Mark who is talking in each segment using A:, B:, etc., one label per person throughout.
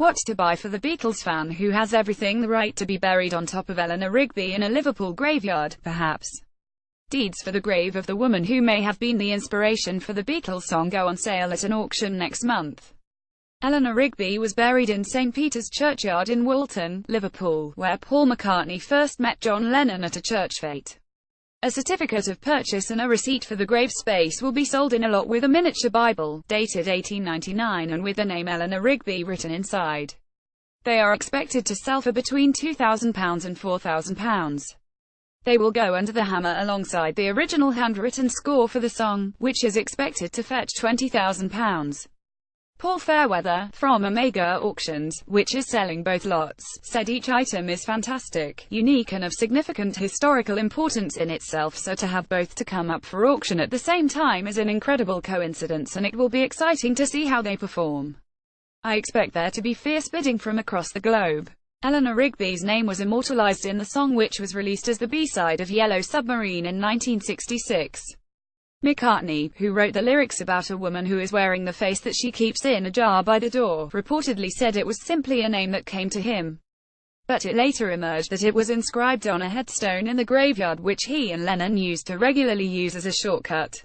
A: What to buy for the Beatles fan who has everything the right to be buried on top of Eleanor Rigby in a Liverpool graveyard, perhaps. Deeds for the grave of the woman who may have been the inspiration for the Beatles song go on sale at an auction next month. Eleanor Rigby was buried in St. Peter's Churchyard in Woolton, Liverpool, where Paul McCartney first met John Lennon at a church fete. A certificate of purchase and a receipt for the grave space will be sold in a lot with a miniature Bible, dated 1899 and with the name Eleanor Rigby written inside. They are expected to sell for between £2,000 and £4,000. They will go under the hammer alongside the original handwritten score for the song, which is expected to fetch £20,000. Paul Fairweather, from Omega Auctions, which is selling both lots, said each item is fantastic, unique and of significant historical importance in itself, so to have both to come up for auction at the same time is an incredible coincidence and it will be exciting to see how they perform. I expect there to be fierce bidding from across the globe. Eleanor Rigby's name was immortalized in the song, which was released as the B-side of Yellow Submarine in 1966. McCartney, who wrote the lyrics about a woman who is wearing the face that she keeps in a jar by the door, reportedly said it was simply a name that came to him. But it later emerged that it was inscribed on a headstone in the graveyard, which he and Lennon used to regularly use as a shortcut.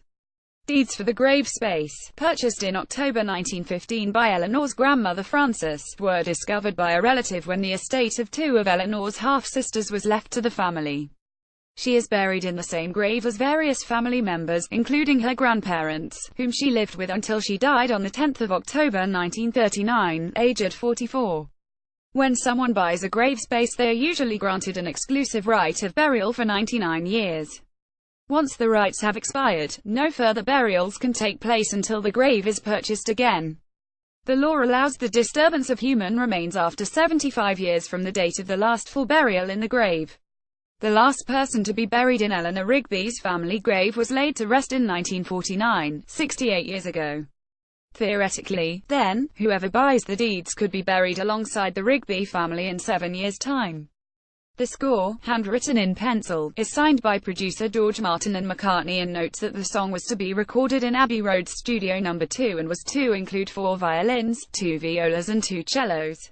A: Deeds for the grave space, purchased in October 1915 by Eleanor's grandmother Frances, were discovered by a relative when the estate of two of Eleanor's half-sisters was left to the family. She is buried in the same grave as various family members, including her grandparents, whom she lived with until she died on 10 October 1939, aged 44. When someone buys a grave space, they are usually granted an exclusive right of burial for 99 years. Once the rights have expired, no further burials can take place until the grave is purchased again. The law allows the disturbance of human remains after 75 years from the date of the last full burial in the grave. The last person to be buried in Eleanor Rigby's family grave was laid to rest in 1949, 68 years ago. Theoretically, then, whoever buys the deeds could be buried alongside the Rigby family in 7 years' time. The score, handwritten in pencil, is signed by producer George Martin and McCartney and notes that the song was to be recorded in Abbey Road Studio No. 2 and was to include 4 violins, 2 violas and 2 cellos.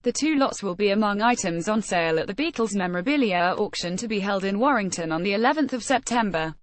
A: The 2 lots will be among items on sale at the Beatles memorabilia auction to be held in Warrington on the 11th of September.